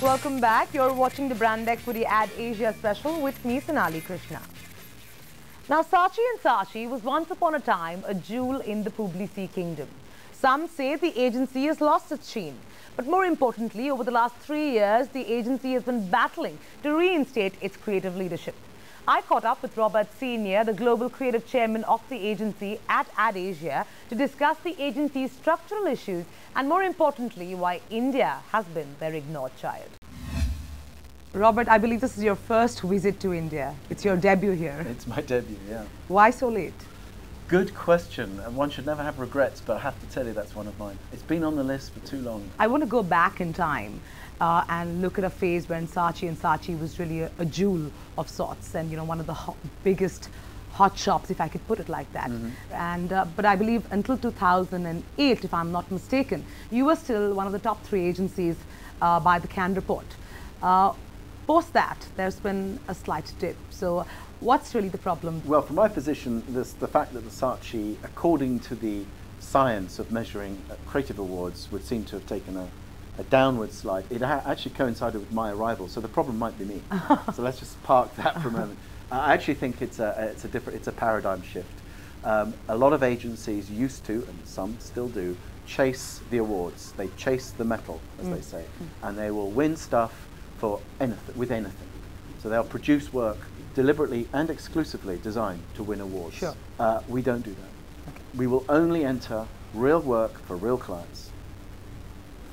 welcome back. You're watching the Brand Equity Ad Asia special with me, Sonali Krishna. Now, Saatchi & Saatchi was once upon a time a jewel in the Publici kingdom. Some say the agency has lost its sheen. But more importantly, over the last 3 years, the agency has been battling to reinstate its creative leadership. I caught up with Robert Senior, the global creative chairman of the agency at Ad Asia, to discuss the agency's structural issues and, more importantly, why India has been their ignored child. Robert, I believe this is your first visit to India. It's your debut here. It's my debut, yeah. Why so late? Good question, and one should never have regrets, but I have to tell you that's one of mine. It's been on the list for too long. I want to go back in time and look at a phase when Saatchi & Saatchi was really a jewel of sorts, and one of the biggest hot shops, if I could put it like that. And but I believe until 2008, if I'm not mistaken, you were still one of the top 3 agencies by the Cannes report. Post that, there's been a slight dip. So what's really the problem? Well, from my position, the fact that the Saatchi, according to the science of measuring creative awards, would seem to have taken a downward slide. It actually coincided with my arrival, so the problem might be me. So let's just park that for a moment. I actually think it's a paradigm shift. A lot of agencies used to, and some still do, chase the awards. They chase the metal, as they say, and they will win stuff for anything. So they'll produce work deliberately and exclusively designed to win awards. Sure. We don't do that. Okay. We will only enter real work for real clients.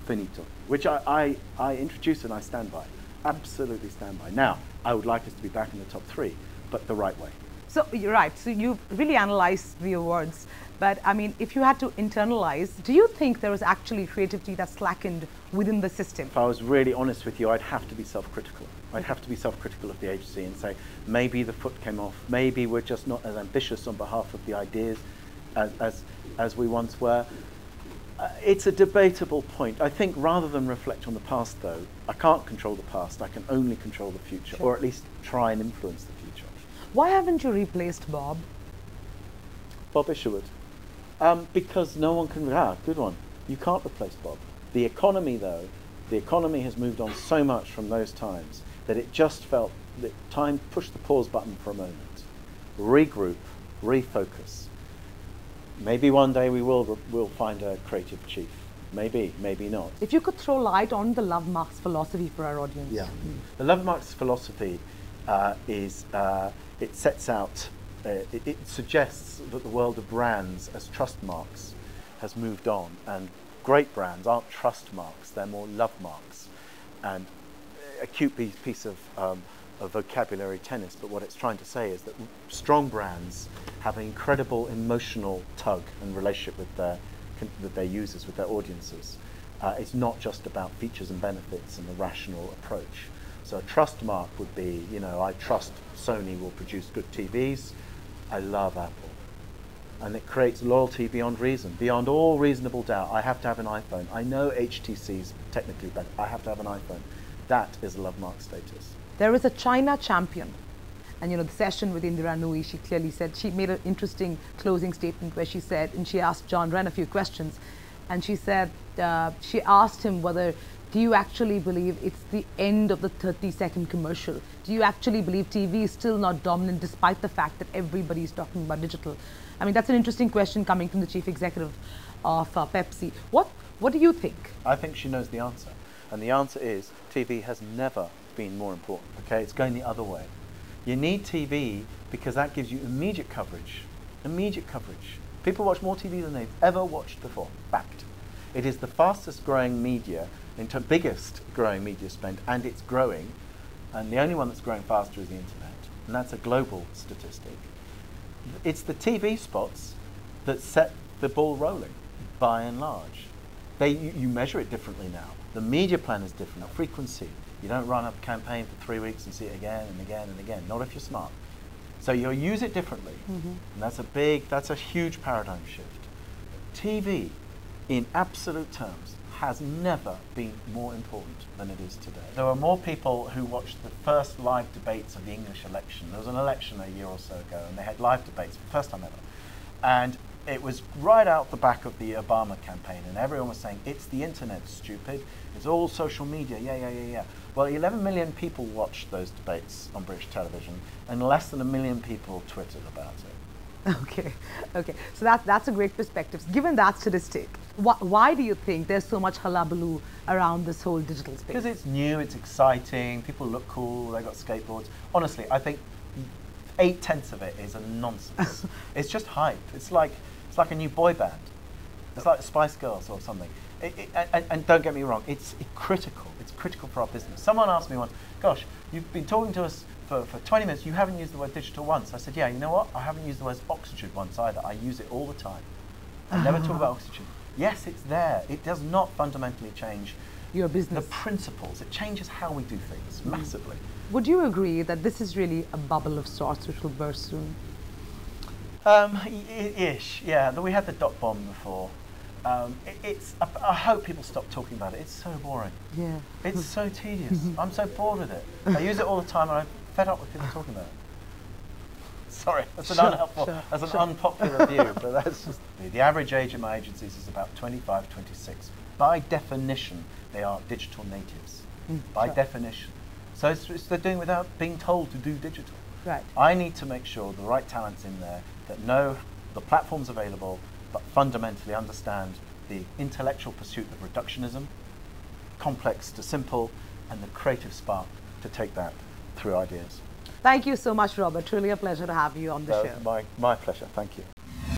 Finito. Which I introduce and I stand by. Absolutely stand by. Now, I would like us to be back in the top 3, but the right way. So you're right. So you've really analyzed the awards. But I mean, if you had to internalize, do you think there was actually creativity that slackened within the system? If I was really honest with you, I'd have to be self-critical. I'd have to be self-critical of the agency and say, maybe the foot came off. Maybe we're just not as ambitious on behalf of the ideas as we once were. It's a debatable point. I think rather than reflect on the past, though, I can't control the past. I can only control the future, or at least try and influence the future. Why haven't you replaced Bob? Bob Isherwood. Because no one can... good one. You can't replace Bob. The economy, though, has moved on so much from those times that it just felt that time pushed the pause button for a moment. Regroup, refocus. Maybe one day we'll find a creative chief. Maybe, maybe not. If you could throw light on the Love Marks philosophy for our audience. Yeah. The Love Marks philosophy it sets out, it suggests that the world of brands as trust marks has moved on, and great brands aren't trust marks, they're more love marks. And a cute piece of vocabulary tennis, but what it's trying to say is that strong brands have an incredible emotional tug and relationship with their users, with their audiences. It's not just about features and benefits and a rational approach. So a trust mark would be, I trust Sony will produce good TVs. I love Apple. And it creates loyalty beyond reason, beyond all reasonable doubt. I have to have an iPhone. I know HTC's technically better. I have to have an iPhone. That is a love mark status. There is a China champion. And the session with Indira Nooyi, she clearly said, she made an interesting closing statement where she said, and she asked John Wren a few questions, and she said, she asked him whether, do you actually believe it's the end of the 30-second commercial? Do you actually believe TV is still not dominant despite the fact that everybody is talking about digital? I mean, that's an interesting question coming from the chief executive of Pepsi. What do you think? I think she knows the answer. And the answer is TV has never been more important, okay? It's going the other way. You need TV because that gives you immediate coverage. Immediate coverage. People watch more TV than they've ever watched before. Fact. It is the fastest growing media, biggest growing media spend, and it's growing. And the only one that's growing faster is the internet. And that's a global statistic. It's the TV spots that set the ball rolling, by and large. You measure it differently now. The media plan is different. The frequency. You don't run a campaign for 3 weeks and see it again and again and again. Not if you're smart. So you'll use it differently. And that's a huge paradigm shift. TV, in absolute terms, has never been more important than it is today. There were more people who watched the first live debates of the English election. There was an election a year or so ago, and they had live debates for the first time ever. And it was right out the back of the Obama campaign, and everyone was saying, it's the internet, stupid. It's all social media, yeah. Well, 11 million people watched those debates on British television, and less than 1 million people tweeted about it. Okay. So that's a great perspective. Given that statistic, why do you think there's so much hullabaloo around this whole digital space? Because it's new, it's exciting, people look cool, they got skateboards. Honestly, I think 8/10 of it is a nonsense. It's just hype. It's like a new boy band. It's like the Spice Girls or something. And don't get me wrong, it's critical. It's critical for our business. Someone asked me once, gosh, you've been talking to us for 20 minutes, you haven't used the word digital once. I said, yeah, you know what? I haven't used the word oxygen once either. I use it all the time. I never talk about oxygen. Yes, it's there. It does not fundamentally change your business. The principles. It changes how we do things massively. Would you agree that this is really a bubble of sorts which will burst soon? Ish, yeah. We had the dot bomb before. I hope people stop talking about it. It's so boring. Yeah. It's so tedious. I'm so bored with it. I use it all the time, and I'm fed up with people talking about it. Sorry, that's an unhelpful, that's an unpopular view, but that's just the average age of my agencies is about 25, 26. By definition, they are digital natives. By definition. So they're doing without being told to do digital. Right. I need to make sure the right talent's in there that know the platform's available, but fundamentally understand the intellectual pursuit of reductionism, complex to simple, and the creative spark to take that through ideas. Thank you so much, Robert. Truly a pleasure to have you on the show. My pleasure. Thank you.